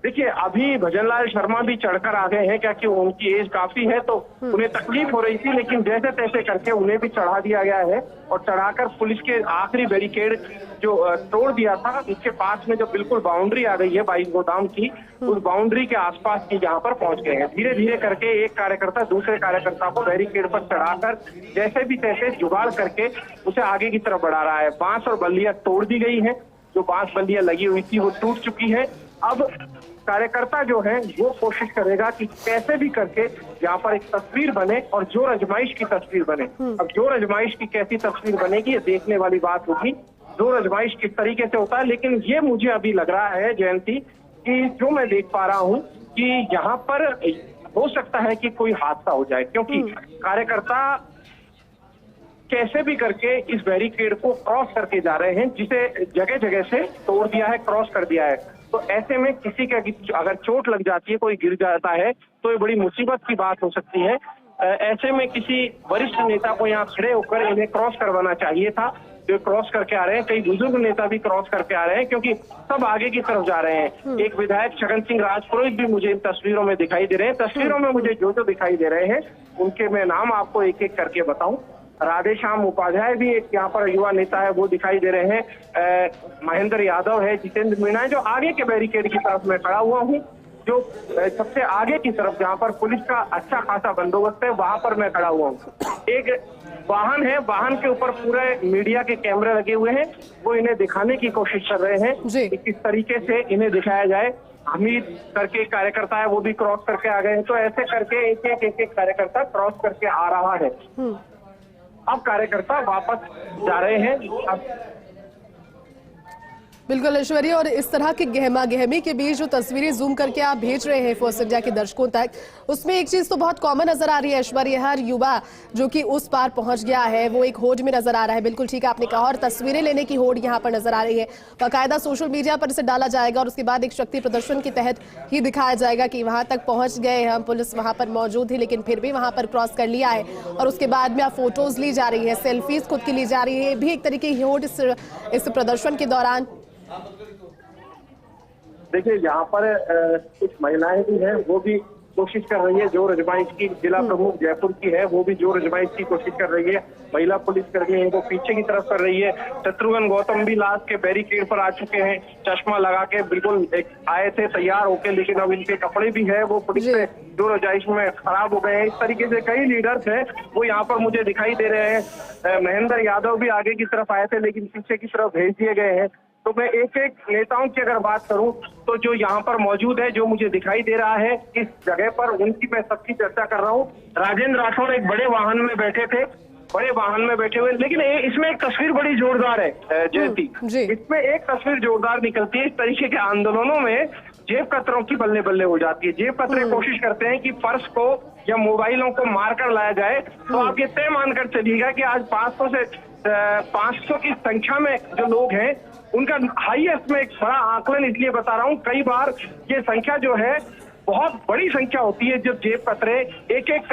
देखिए, अभी भजनलाल शर्मा भी चढ़कर आ गए हैं, क्या कि उनकी एज काफी है तो उन्हें तकलीफ हो रही थी, लेकिन जैसे तैसे करके उन्हें भी चढ़ा दिया गया है और चढ़ाकर पुलिस के आखिरी बैरिकेड जो तोड़ दिया था, इसके पास में जो बिल्कुल बाउंड्री आ गई है 22 गोदाम की, उस बाउंड्री के आसपास की यहाँ पर पहुंच गए हैं। धीरे धीरे करके एक कार्यकर्ता दूसरे कार्यकर्ता को बैरिकेड पर चढ़ाकर जैसे भी तैसे जुगाड़ करके उसे आगे की तरफ बढ़ा रहा है। बांस और बल्लियां तोड़ दी गई है, जो बांस बल्लियां लगी हुई थी वो टूट चुकी है। अब कार्यकर्ता जो है वो कोशिश करेगा कि कैसे भी करके यहाँ पर एक तस्वीर बने और जोर आजमाइश की तस्वीर बने। अब जोर आजमाइश की कैसी तस्वीर बनेगी ये देखने वाली बात होगी, जोर आजमाइश किस तरीके से होता है। लेकिन ये मुझे अभी लग रहा है जयंती कि जो मैं देख पा रहा हूँ कि यहाँ पर हो सकता है कि कोई हादसा हो जाए, क्योंकि कार्यकर्ता कैसे भी करके इस बैरिकेड को क्रॉस करके जा रहे हैं, जिसे जगह जगह से तोड़ दिया है, क्रॉस कर दिया है। तो ऐसे में किसी का अगर चोट लग जाती है, कोई गिर जाता है तो ये बड़ी मुसीबत की बात हो सकती है। ऐसे में किसी वरिष्ठ नेता को यहाँ खड़े होकर इन्हें क्रॉस करवाना चाहिए था, जो क्रॉस करके आ रहे हैं। कई बुजुर्ग नेता भी क्रॉस करके आ रहे हैं, क्योंकि सब आगे की तरफ जा रहे हैं। एक विधायक छगन सिंह राजपुरोहित भी मुझे इन तस्वीरों में दिखाई दे रहे हैं। तस्वीरों में मुझे जो जो दिखाई दे रहे हैं उनके मैं नाम आपको एक एक करके बताऊं। राधेश्याम उपाध्याय भी एक यहाँ पर युवा नेता है, वो दिखाई दे रहे हैं। महेंद्र यादव है, जितेंद्र मीणा है, जो आगे के बैरिकेड की तरफ मैं खड़ा हुआ हूँ, जो सबसे आगे की तरफ जहाँ पर पुलिस का अच्छा खासा बंदोबस्त है वहां पर मैं खड़ा हुआ हूँ। एक वाहन है, वाहन के ऊपर पूरे मीडिया के कैमरे लगे हुए हैं, वो इन्हें दिखाने की कोशिश कर रहे हैं कि किस तरीके से इन्हें दिखाया जाए। हमीद करके कार्यकर्ता है, वो भी क्रॉस करके आ गए हैं। तो ऐसे करके एक एक कार्यकर्ता क्रॉस करके आ रहा है। अब कार्यकर्ता वापस जा रहे हैं। अब बिल्कुल ऐश्वर्य, और इस तरह की गहमा गहमी के बीच जो तस्वीरें जूम करके आप भेज रहे हैं फर्स्ट इंडिया के दर्शकों तक, उसमें एक चीज तो बहुत कॉमन नजर आ रही है ऐश्वर्य, हर युवा जो कि उस पार पहुंच गया है वो एक होड़ में नजर आ रहा है। बिल्कुल ठीक आपने कहा, और तस्वीरें लेने की होड़ यहाँ पर नजर आ रही है। बाकायदा सोशल मीडिया पर इसे डाला जाएगा और उसके बाद एक शक्ति प्रदर्शन के तहत ही दिखाया जाएगा कि वहां तक पहुंच गए हम, पुलिस वहां पर मौजूद थी लेकिन फिर भी वहां पर क्रॉस कर लिया है। और उसके बाद में फोटोज ली जा रही है, सेल्फीज खुद की ली जा रही है, ये भी एक तरीके की होड़ इस प्रदर्शन के दौरान। देखिए, यहाँ पर कुछ महिलाएं भी हैं, वो भी कोशिश कर रही है जोर आजमाइश की। जिला प्रमुख जयपुर की है, वो भी जोर आजमाइश की कोशिश कर रही है। महिला पुलिसकर्मी है, वो पीछे की तरफ कर रही है। शत्रुघ्न गौतम भी लास्ट के बैरिकेड पर आ चुके हैं, चश्मा लगा के बिल्कुल आए थे तैयार होके, लेकिन अब इनके कपड़े भी है वो पुलिस से जोर आजमाइश में खराब हो गए हैं। इस तरीके से कई लीडर्स हैं वो यहाँ पर मुझे दिखाई दे रहे हैं। महेंद्र यादव भी आगे की तरफ आए थे लेकिन पीछे की तरफ भेज दिए गए हैं। तो मैं एक एक नेताओं की अगर बात करूं तो जो यहाँ पर मौजूद है, जो मुझे दिखाई दे रहा है इस जगह पर, उनकी मैं सबकी चर्चा कर रहा हूँ। राजेंद्र राठौड़ एक बड़े वाहन में बैठे थे, बड़े वाहन में बैठे हुए, लेकिन इसमें एक तस्वीर बड़ी जोरदार है जयंती। इसमें एक तस्वीर जोरदार निकलती है। इस तरीके के आंदोलनों में जेब कतरों की बल्ले बल्ले हो जाती है। जेब कतरे कोशिश करते हैं कि पर्स को या मोबाइलों को मारकर लाया जाए। तो आप ये तय मानकर चलिएगा कि आज 500 की संख्या में जो लोग हैं उनका हाईएस्ट में एक बड़ा आकलन इसलिए बता रहा हूँ, कई बार ये संख्या जो है बहुत बड़ी संख्या होती है, जब जेब कतरे एक एक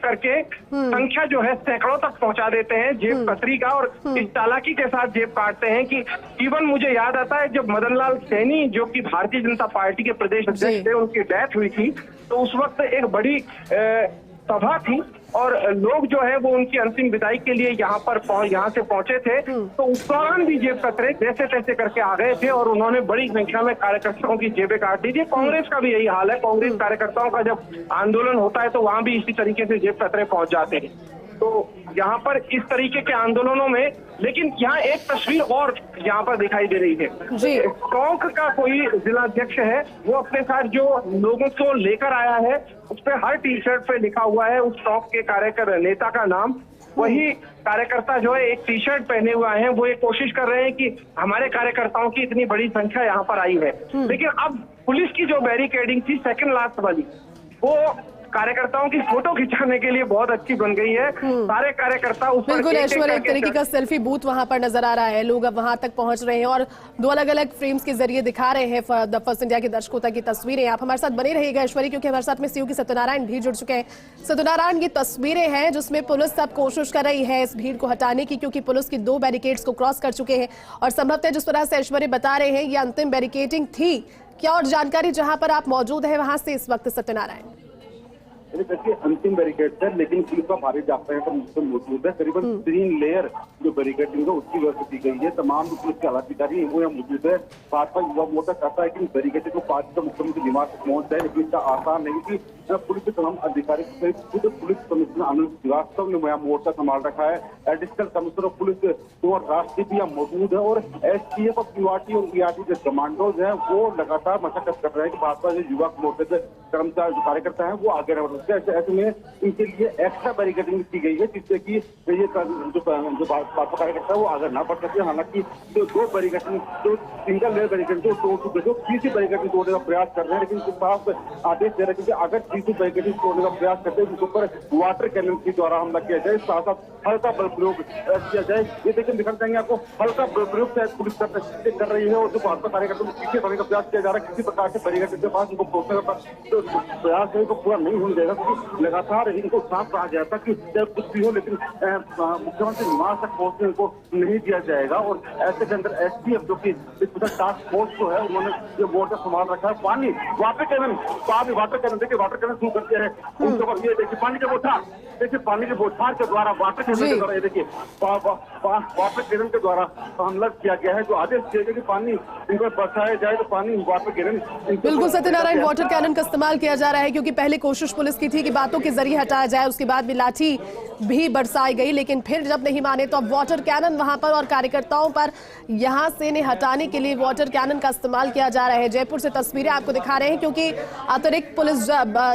करके संख्या जो है सैकड़ों तक पहुंचा देते हैं जेब कतरी का, और इस चालाकी के साथ जेब काटते हैं कि इवन मुझे याद आता है जब मदन लाल सैनी जो कि भारतीय जनता पार्टी के प्रदेश अध्यक्ष थे, उनकी डेथ हुई थी, तो उस वक्त एक बड़ी सभा थी और लोग जो है वो उनकी अंतिम विदाई के लिए यहाँ से पहुंचे थे। तो उस दौरान भी जेब कतरे जैसे तैसे करके आ गए थे और उन्होंने बड़ी संख्या में कार्यकर्ताओं की जेबें काट दी थी। कांग्रेस का भी यही हाल है, कांग्रेस कार्यकर्ताओं का जब आंदोलन होता है तो वहां भी इसी तरीके से जेब कतरे पहुंच जाते हैं। तो यहाँ पर इस तरीके के आंदोलनों में, लेकिन यहाँ एक तस्वीर और यहाँ पर दिखाई दे रही है। टोंक का कोई जिला अध्यक्ष है, वो अपने साथ जो लोगों को लेकर आया है उस पर हर टी शर्ट पे लिखा हुआ है उस टोंक के कार्यकर नेता का नाम। वही कार्यकर्ता जो है एक टी शर्ट पहने हुए हैं, वो ये कोशिश कर रहे हैं कि हमारे कार्यकर्ताओं की इतनी बड़ी संख्या यहाँ पर आई है। लेकिन अब पुलिस की जो बैरिकेडिंग थी सेकंड लास्ट वाली, वो कार्यकर्ताओं की फोटो खिंचाने के लिए बहुत अच्छी बन गई है। सारे कार्यकर्ता उस बिल्कुल ऐश्वर्य, एक तरीके का सेल्फी बूथ वहां पर नजर आ रहा है। लोग अब वहां तक पहुंच रहे हैं और दो अलग अलग फ्रेम्स के जरिए दिखा रहे हैं फर्स्ट इंडिया के दर्शकों तक की तस्वीरें। आप हमारे साथ बने रहिएगा ऐश्वर्य, क्योंकि हमारे साथ में सीयू की सत्यनारायण भी जुड़ चुके हैं। सत्यनारायण, ये तस्वीरें हैं जिसमें पुलिस सब कोशिश कर रही है इस भीड़ को हटाने की, क्योंकि पुलिस की 2 बैरिकेड्स को क्रॉस कर चुके हैं और संभवतः जिस तरह से ऐश्वर्य बता रहे हैं ये अंतिम बैरिकेडिंग थी क्या और जानकारी जहां पर आप मौजूद है वहां से इस वक्त सत्यनारायण? देखिए अंतिम बैरिकेड है, लेकिन पुलिस का भारी जाप्ता यहाँ पर मौजूद है। करीबन 3 लेयर जो बैरिकेडिंग है उसकी व्यवस्था की गई है। तमाम पुलिस के आला अधिकारी वो यहाँ मौजूद है। भाजपा युवा मोर्चा चाहता है कि बैरिकेडिंग को 5 का मुख्यमंत्री निवास तक पहुंच जाए, लेकिन इसका आसान नहीं कि पुलिस के तमाम अधिकारी सहित खुद पुलिस कमिश्नर आनंद श्रीवास्तव ने यहाँ मोर्चा संभाल रखा है। एडिशनल कमिश्नर ऑफ पुलिस और राष्ट्रीय यहाँ मौजूद है और एसटीएफ और पीआरटी और ईआरटी जो कमांडोज हैं वो लगातार मशक्कत कर रहे हैं कि भाजपा जो युवा मोर्चे के कर्मचारी जो कार्यकर्ता है वो आगे रह। ऐसे में इनके लिए एक्स्ट्रा बैरिकेडिंग की गई है, जिससे कि ये जो भाजपा कार्यकर्ता है वो आगे ना बढ़ सके। हालांकि जो 2 बैरिकेडिंग जो सिंगल लेयर बैरिकेडिंग जो तीसरी बैरिकेडिंग तोड़ने का प्रयास कर रहे हैं, लेकिन साफ आदेश दे रहे हैं कि अगर तीसरी बैरिकेडिंग तोड़ने का प्रयास करते हैं उसके ऊपर वाटर कैनन के द्वारा हमला किया जाए, साथ साथ हल्का बल प्रयोग किया जाए। ये देखिए दिखा चाहेंगे आपको, हल्का बल प्रयोग शायद पुलिस कर रही है और जो भाजपा कार्यकर्ता को पीछे करने का प्रयास किया जा रहा है। किसी प्रकार से बैरिकेड के पास उनको पहुंचने का प्रयास है पूरा नहीं होने देगा, क्योंकि लगातार इनको साफ कहा जाता कि जब कुछ भी हो लेकिन मुख्यमंत्री निवास तक पहुंचने को नहीं दिया जाएगा। और ऐसे के अंदर एसटीएफ जो कि टास्क फोर्स जो है उन्होंने जो मोर्चा संभाल रखा है। पानी वाटर कैनन देखिए वाटर कैनन शुरू करते हैं उनके ऊपर। ये देखिए पानी के बौछार, देखिए पानी के बौछार के द्वारा वाटर कैनन के द्वारा, ये देखिए वाटर कैनन के द्वारा हमला किया गया है। जो आदेश दिए गए कि पानी इनको बरसाया जाए तो पानी वाटर कैनन। बिल्कुल सत्यनारायण, वाटर कैनन का इस्तेमाल किया जा रहा है क्योंकि पहले कोशिश पुलिस की थी कि बातों के जरिए हटाया जाए, उसके बाद भी लाठी भी बरसाई गई, लेकिन फिर जब नहीं माने तो अब वाटर कैनन वहां पर और कार्यकर्ताओं पर यहां से इन्हें हटाने के लिए वाटर कैनन का इस्तेमाल किया जा रहा है। जयपुर से तस्वीरें आपको दिखा रहे हैं क्योंकि अतिरिक्त पुलिस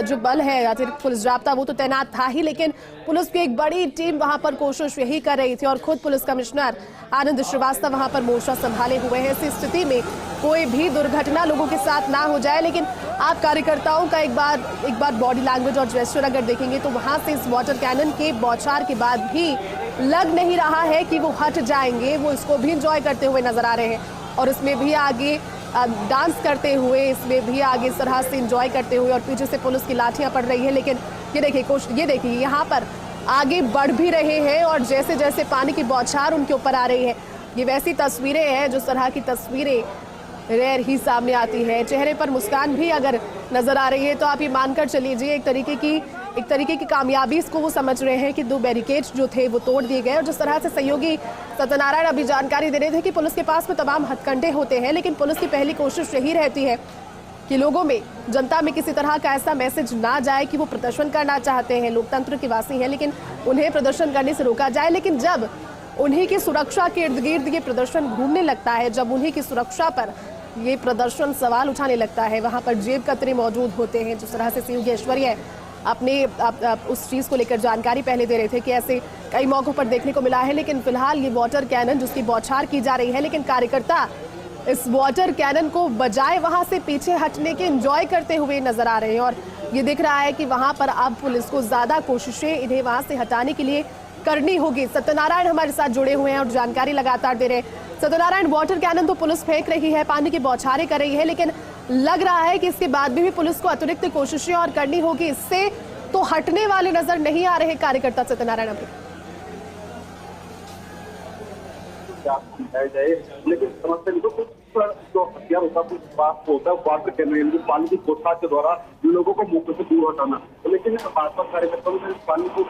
जो बल है, अतिरिक्त पुलिस जाब्ता वो तो तैनात था ही, लेकिन पुलिस की एक बड़ी टीम वहां पर कोशिश यही कर रही थी और खुद पुलिस कमिश्नर आनंद श्रीवास्तव वहां पर मोर्चा संभाले हुए हैं। ऐसी स्थिति में कोई भी दुर्घटना लोगों के साथ ना हो जाए, लेकिन आप कार्यकर्ताओं का एक बार बॉडी लैंग्वेज और जेस्चर अगर देखेंगे तो वहां से इस वाटर कैनन के बौछार के बाद भी लग नहीं रहा है कि वो हट जाएंगे। वो इसको भी इंजॉय करते हुए नजर आ रहे हैं और इसमें भी आगे डांस करते हुए, इसमें भी आगे इस तरह से इंजॉय करते हुए, और पीछे से पुलिस की लाठियां पड़ रही है। लेकिन ये देखिए यहाँ पर आगे बढ़ भी रहे हैं और जैसे जैसे पानी की बौछार उनके ऊपर आ रही है, ये वैसी तस्वीरें हैं जो तरह की तस्वीरें रेयर ही सामने आती है। चेहरे पर मुस्कान भी अगर नजर आ रही है तो आप ये मानकर चलिए एक तरीके की कामयाबी इसको वो समझ रहे हैं कि 2 बैरिकेड जो थे वो तोड़ दिए गए। और जिस तरह से सहयोगी सत्यनारायण अभी जानकारी दे रहे थे कि पुलिस के पास में तमाम हथकंडे होते हैं, लेकिन पुलिस की पहली कोशिश यही रहती है कि लोगों में, जनता में किसी तरह का ऐसा मैसेज ना जाए कि वो प्रदर्शन करना चाहते हैं, लोकतंत्र के वासी हैं, लेकिन उन्हें प्रदर्शन करने से रोका जाए। लेकिन जब उन्हीं की सुरक्षा के इर्द गिर्द ये प्रदर्शन घूमने लगता है, जब उन्हीं की सुरक्षा पर ये प्रदर्शन सवाल उठाने लगता है, वहां पर जेब कतरे मौजूद होते हैं। जिस तरह से सहयोगी ऐश्वर्या अपने उस चीज को लेकर जानकारी पहले दे रहे थे कि ऐसे कई मौकों पर देखने को मिला है, लेकिन फिलहाल ये वाटर कैनन जिसकी बौछार की जा रही है, लेकिन कार्यकर्ता इस वाटर कैनन को बजाय वहां से पीछे हटने के एंजॉय करते हुए नजर आ रहे हैं। और ये दिख रहा है कि वहां पर अब पुलिस को ज्यादा कोशिशें इन्हें वहां से हटाने के लिए करनी होगी। सत्यनारायण हमारे साथ जुड़े हुए हैं और जानकारी लगातार दे रहे हैं। सत्यनारायण, वाटर कैनन तो पुलिस फेंक रही है, पानी की बौछारें कर रही है, लेकिन लग रहा है कि इसके बाद भी पुलिस को अतिरिक्त कोशिशें और करनी होगी। इससे तो हटने वाले नजर नहीं आ रहे कार्यकर्ता। सत्यनारायण अभी लेकिन समस्या जो हथियार होता है बात होता है वाटर कैनन, पानी की बौछार के द्वारा लोगों को मौके से दूर हटाना। लेकिन भाजपा कार्यकर्ताओं ने पानी को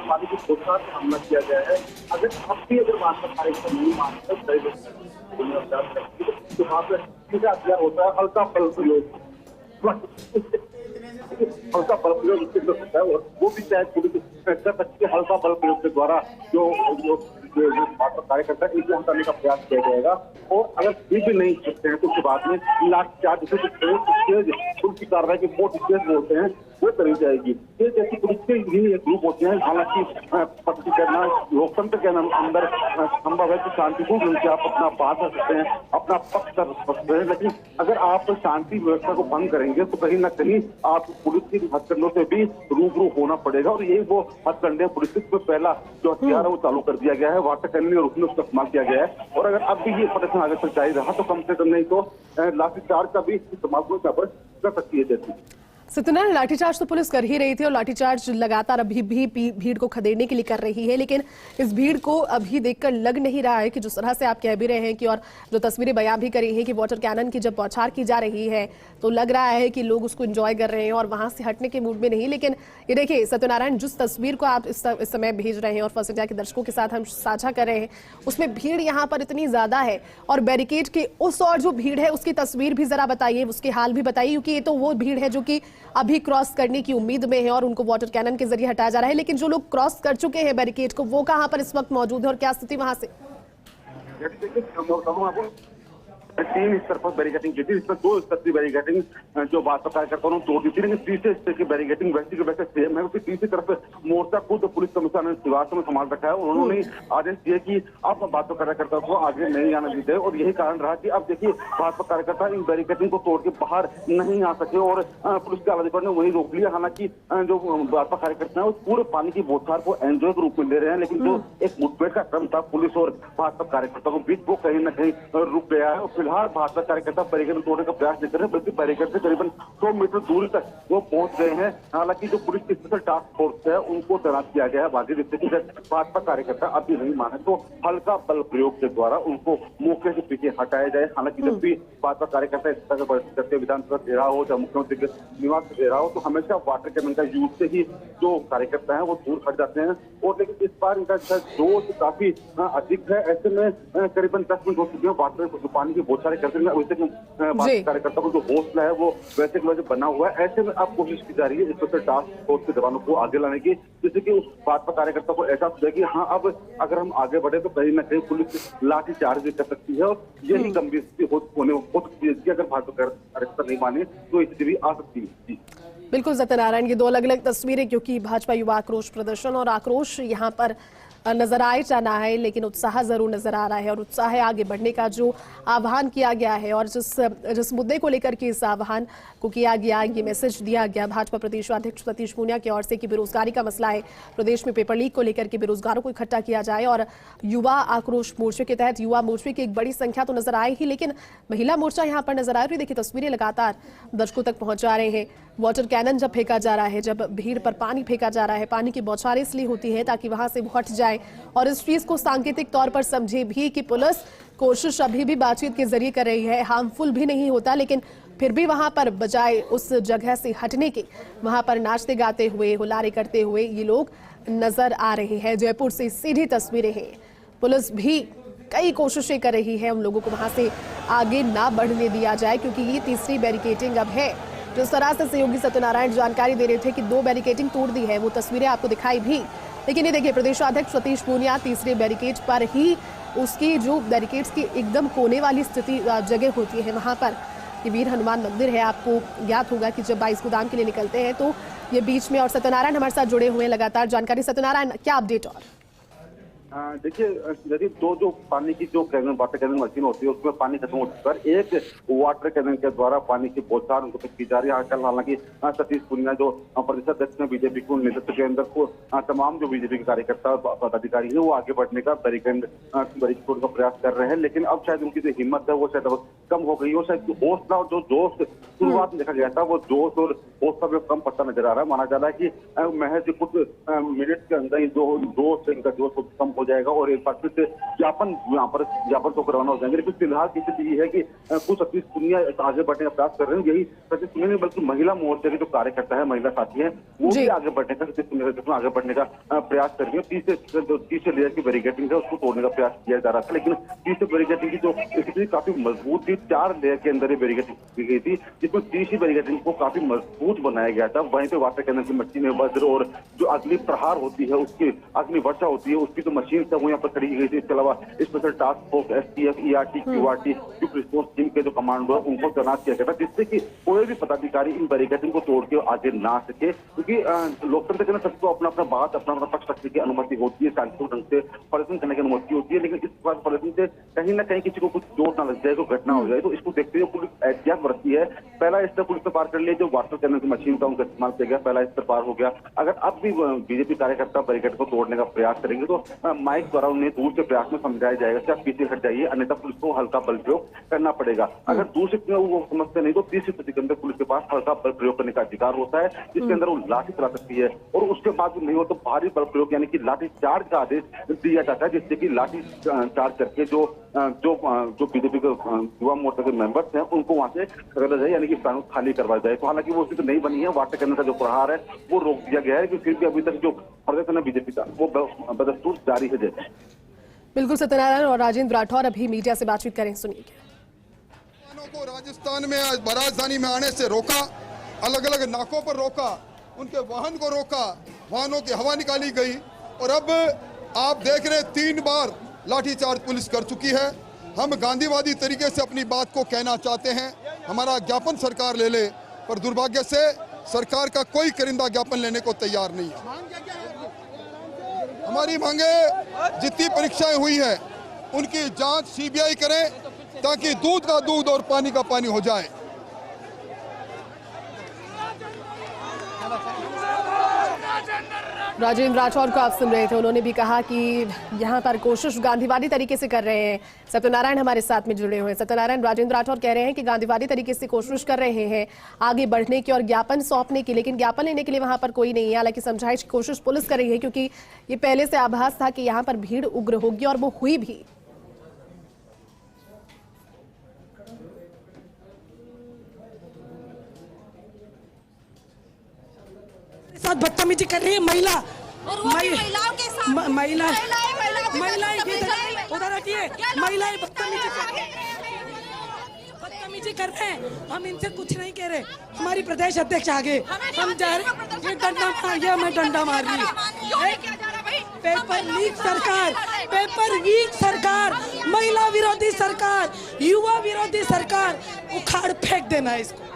पानी की बौछार से हमला किया गया है। अगर भाजपा कार्यक्रम नहीं मानते तो वहाँ पे सीधा हथियार होता है हल्का बल प्रयोग। हल्का बल प्रयोग इससे हो सकता है और वो भी शायद पुलिस कर सकती है। हल्का बल प्रयोग के द्वारा जो भाजपा कार्यकर्ता है इसे हटाने का प्रयास किया जाएगा और अगर फिर भी नहीं सकते हैं तो उसके बाद में लाठीचार्ज पुलिस की कार्रवाई की फोर्स स्टेज बोलते हैं वो करी जाएगी। ये जैसी पुलिस के ही एक ग्रुप होते हैं, हालांकि पक्ष करना लोकतंत्र के अंदर संभव है कि शांतिपूर्ण रूप से आप अपना बात कर सकते हैं, अपना पक्ष कर सकते हैं, लेकिन अगर आप शांति व्यवस्था को भंग करेंगे तो कहीं ना कहीं आप पुलिस की हथकंडों से भी रूबरू होना पड़ेगा। और यही वो हथकंडे पुलिस में पहला जो हथियार है वो चालू कर दिया गया है, वाटर कैनन और उसमें उसका इस्तेमाल किया गया है। और अगर अब भी ये प्रदर्शन आगे तक जारी रहा तो कम से कम नहीं तो लाठीचार्ज का भी इस्तेमाल कर सकती है। जैसे सत्यनारायण, लाठीचार्ज तो पुलिस कर ही रही थी और लाठीचार्ज लगातार अभी भी भीड़ को खदेड़ने के लिए कर रही है, लेकिन इस भीड़ को अभी देखकर लग नहीं रहा है कि जिस तरह से आप कह भी रहे हैं कि और जो तस्वीरें बयां भी करी हैं कि वाटर कैनन की जब बौछार की जा रही है तो लग रहा है कि लोग उसको एंजॉय कर रहे हैं और वहां से हटने के मूड में नहीं। लेकिन ये देखिए सत्यनारायण, जिस तस्वीर को आप इस समय भेज रहे हैं और फर्स्ट इंडिया के दर्शकों के साथ हम साझा कर रहे हैं, उसमें भीड़ यहाँ पर इतनी ज्यादा है और बैरिकेड के उस और जो भीड़ है उसकी तस्वीर भी जरा बताइए, उसके हाल भी बताइए, क्योंकि ये तो वो भीड़ है जो कि अभी क्रॉस करने की उम्मीद में है और उनको वाटर कैनन के जरिए हटाया जा रहा है। लेकिन जो लोग क्रॉस कर चुके हैं बैरिकेड को, वो कहां पर इस वक्त मौजूद है और क्या स्थिति वहां से? 3 स्तर पर बैरिकेडिंग की थी, इसमें 2 स्तर की बैरिकेडिंग जो भाजपा कार्यकर्ताओं ने तोड़ दी थी, लेकिन तीसरे स्तर की बैरिकेडिंग वैसे के वैसे सेम है। उसकी तीसरी तरफ मोर्चा खुद पुलिस कमिश्नर श्रीवास्तव में संभाल रखा है। उन्होंने आदेश दिए कि अब भाजपा कार्यकर्ताओं को आगे नहीं आने देते और यही कारण रहा कि अब देखिए भाजपा कार्यकर्ता इन बैरिकेडिंग को तोड़ के बाहर नहीं आ सके और पुलिस के आलाधिकारी ने वही रोक लिया। हालांकि जो भाजपा कार्यकर्ता है वो पूरे पानी की बौछार को एंजॉय के रूप में ले रहे हैं, लेकिन जो एक मुठभेड़ का क्रम था पुलिस और भाजपा कार्यकर्ताओं के बीच, वो कहीं न कहीं रुक गया है। और फिलहाल भाजपा कार्यकर्ता बैरिकेड तोड़ने का प्रयास नहीं कर रहे, बल्कि बैरिकेड से करीबन 100 मीटर दूरी तक वो पहुंच गए हैं। हालांकि जो पुलिस की स्पेशल टास्क फोर्स है उनको तैनात किया गया है बाकी, जिससे कि भाजपा कार्यकर्ता अभी नहीं माने तो हल्का बल प्रयोग के द्वारा उनको मौके से पीछे हटाया जाए। हालांकि जब भी भाजपा कार्यकर्ता इस तरह करते विधानसभा दे रहा हो चाहे मुख्यमंत्री के निवास दे रहा हो तो हमेशा वाटर कैनन का यूज से ही जो कार्यकर्ता है वो दूर हट जाते हैं। और लेकिन इस बार इनका जोश काफी अधिक है। ऐसे में करीबन 10 मिनट हो चुके हैं वाटर पानी की बौछारें करते हैं। वैसे भाजपा कार्यकर्ता को जो हौसला है वो वैसे के वैसे बना हुआ है। ऐसे में अब कोशिश की जा रही है स्पेशल टास्क फोर्स के जवानों को आगे लाने की, जिससे कि भाजपा कार्यकर्ता को एहसास हो कि हाँ अब अगर हम आगे बढ़े तो कहीं ना कहीं पुलिस लाठी चार्ज भी कर सकती है और यही गंभीर स्थिति हो सकती है कि अगर भाजपा कार्यकर्ता नहीं माने तो स्थिति भी आ सकती है। बिल्कुल सत्यनारायण, ये 2 अलग अलग तस्वीरें, क्योंकि भाजपा युवा आक्रोश प्रदर्शन और आक्रोश यहाँ पर नजर आए जाना है, लेकिन उत्साह जरूर नजर आ रहा है और उत्साह है आगे बढ़ने का जो आह्वान किया गया है और जिस मुद्दे को लेकर के इस आह्वान को किया गया, ये मैसेज दिया गया भाजपा प्रदेश अध्यक्ष सतीश पूनिया की ओर से कि बेरोजगारी का मसला है, प्रदेश में पेपर लीक को लेकर के बेरोजगारों को इकट्ठा किया जाए। और युवा आक्रोश मोर्चे के तहत युवा मोर्चे की एक बड़ी संख्या तो नजर आई ही, लेकिन महिला मोर्चा यहाँ पर नजर आ रही है। देखिए तस्वीरें लगातार दर्शकों तक पहुंचा रहे हैं। वाटर कैनन जब फेंका जा रहा है, जब भीड़ पर पानी फेंका जा रहा है, पानी की बौछारें इसलिए होती है ताकि वहां से वो हट जाए और इस चीज को सांकेतिक तौर पर समझे भी कि पुलिस कोशिश अभी भी बातचीत के जरिए कर रही है, हार्मफुल भी नहीं होता, लेकिन फिर भी वहां पर बजाय उस जगह से हटने के वहां पर नाचते गाते हुए हुलारे करते हुए ये लोग नजर आ रहे हैं। जयपुर से सीधी तस्वीरें हैं। पुलिस भी कई कोशिशें कर रही है उन लोगों को वहां से आगे ना बढ़ने दिया जाए, क्योंकि ये तीसरी बैरिकेडिंग अब है। जिस तरह से सहयोगी सत्यनारायण जानकारी दे रहे थे कि 2 बैरिकेडिंग तोड़ दी है, वो तस्वीरें आपको दिखाई भी, लेकिन ये देखिए प्रदेशाध्यक्ष सतीश पूनिया तीसरे बैरिकेड पर ही, उसकी जो बैरिकेड्स की एकदम कोने वाली स्थिति जगह होती है वहां पर, ये वीर हनुमान मंदिर है। आपको ज्ञात होगा कि जब 22 गोदाम के लिए निकलते हैं तो ये बीच में, और सत्यनारायण हमारे साथ जुड़े हुए हैं लगातार जानकारी। सत्यनारायण, क्या अपडेट? और देखिए यदि जो पानी की जो कैनन वाटर कैनन मशीन होती है उसमें पानी खत्म हो चुका है, एक वाटर कैनन के द्वारा पानी की बौछार उनको तक की जा रही है। आजकल हालांकि सतीश पूनिया जो प्रदेश अध्यक्ष में बीजेपी को नेतृत्व के अंदर को तमाम जो बीजेपी के कार्यकर्ता पदाधिकारी है वो आगे बढ़ने का बैरिकेड तोड़ने का प्रयास कर रहे हैं, लेकिन अब शायद उनकी जो हिम्मत है वो शायद अब कम हो गई हो। शायद हौसला और जो जोश शुरुआत में देखा गया था वो जोश और हौसला में कम पड़ता नजर आ रहा है। माना जा रहा है कि महज कुछ मिनट के अंदर ही जो जोश इनका जोश कम हो जाएगा और एक बार फिर से ज्ञापन तो रवाना हो जाएंगे। लेकिन फिलहाल की स्थिति ये है कि कुछ सतीश पूनिया आगे बढ़ने का प्रयास कर रहे हैं। यही सतीश पूनिया नहीं बल्कि महिला मोर्चे के जो कार्यकर्ता है, महिला साथी है, वो भी आगे बढ़ने का सतीश पूनिया आगे बढ़ने का प्रयास कर रही है। तीसरे लेयर की बैरिकेडिंग है उसको तोड़ने का प्रयास किया जा रहा था, लेकिन तीसरे बैरिकेडिंग की जो स्थिति काफी मजबूत थी, 4 लेयर के अंदर ये बैरिकेडिंग की गई थी, जिसमें तीसरी बैरिकेडिंग को काफी मजबूत बनाया गया था। वहीं पे वाटर कैनन की मशीन में वज्र और जो अग्नि प्रहार होती है, उसकी अग्नि वर्षा होती है, उसकी जो मशीन है वो यहाँ पर खड़ी की गई थी। इसके अलावा special task force STF, ERT, QRT quick response team के जो कमांडो है उनको तैनात किया गया था, जिससे कि कोई भी पदाधिकारी इन बैरिकेडिंग को तोड़ के आगे ना सके। क्योंकि लोकतंत्र के ना सबको अपना अपना बात, अपना अपना पक्ष रखने की अनुमति होती है, शांतिपूर्ण ढंग से प्रदर्शन करने की अनुमति होती है, लेकिन इस बार प्रदर्शन से कहीं ना कहीं किसी को कुछ चोट ना लग जाए, कोई घटना हो जाए, तो इसको देखते हुए पुलिस एहतियात बरतती की है। पहला स्तर पुलिस ने पार कर लिया, जो वाटर कैनन की मशीन था उनका इस्तेमाल किया गया, पहला स्तर पार हो गया। अगर अब भी बीजेपी कार्यकर्ता बैरिकेड को तोड़ने का प्रयास करेंगे तो माइक द्वारा उन्हें दूर से प्रयास में समझाया जाएगा कि आप पीछे हट जाइए, अन्यथा पुलिस को हल्का बल प्रयोग करना पड़ेगा। अगर दूर से वो समझते नहीं तो 30 स्थिति के अंदर पुलिस के पास हल्का बल प्रयोग करने का अधिकार होता है, जिसके अंदर वो लाठी चला सकती है, और उसके बाद नहीं हो तो भारी बल प्रयोग यानी कि लाठी चार्ज का आदेश दिया जाता है, जिससे कि लाठी चार्ज करके जो बीजेपी के युवा मोर्चा के मेंबर्स हैं उनको वहां से रगड़ा जाए, यानी कि कानून खाली करवाया जाए। तो हालांकि वो स्थिति नहीं बनी है, वाटर कैनन का जो प्रहार है वो रोक दिया गया है, कि फिर भी अभी तक जो प्रदर्शन है बीजेपी का वो बदस्तूर जारी है। बिल्कुल सत्यनारायण और राजेंद्र राठौर अभी मीडिया से बातचीत करें, सुनिए। को राजस्थान में राजधानी में आने से रोका, अलग अलग नाकों पर रोका, उनके वाहन को रोका, वाहनों की हवा निकाली गई, और अब आप देख रहे 3 बार लाठीचार्ज पुलिस कर चुकी है। हम गांधीवादी तरीके से अपनी बात को कहना चाहते हैं, हमारा ज्ञापन सरकार ले ले, पर दुर्भाग्य से सरकार का कोई करिंदा ज्ञापन लेने को तैयार नहीं है। हमारी मांगे जितनी परीक्षाएं हुई है उनकी जांच सीबीआई करे, ताकि दूध का दूध और पानी का पानी हो जाए। राजेंद्र राठौर को आप सुन रहे थे, उन्होंने भी कहा कि यहाँ पर कोशिश गांधीवादी तरीके से कर रहे हैं। सत्यनारायण हमारे साथ में जुड़े हुए हैं। सत्यनारायण, राजेंद्र राठौर कह रहे हैं कि गांधीवादी तरीके से कोशिश कर रहे हैं आगे बढ़ने की और ज्ञापन सौंपने की, लेकिन ज्ञापन लेने के लिए वहां पर कोई नहीं है। हालांकि समझाइश की कोशिश पुलिस कर रही है, क्योंकि ये पहले से आभास था कि यहाँ पर भीड़ उग्र होगी और वो हुई भी। साथ बदतमीजी कर रही है महिला, महिलाओं के साथ महिलाएं महिलाएं उधर हटिए, महिलाएं बदतमीजी कर रहे हैं। हम इनसे कुछ नहीं कह रहे। हमारी प्रदेश अध्यक्ष आगे, हम जा रहे, ये डंडा मार गया, मैं डंडा मार रही हूँ। पेपर लीक सरकार, पेपर लीक सरकार, महिला विरोधी सरकार, युवा विरोधी सरकार, उखाड़ फेंक देना है इसको।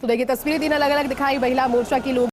तो देखिए, तस्वीरें 3 अलग अलग दिखाई महिला मोर्चा की लोग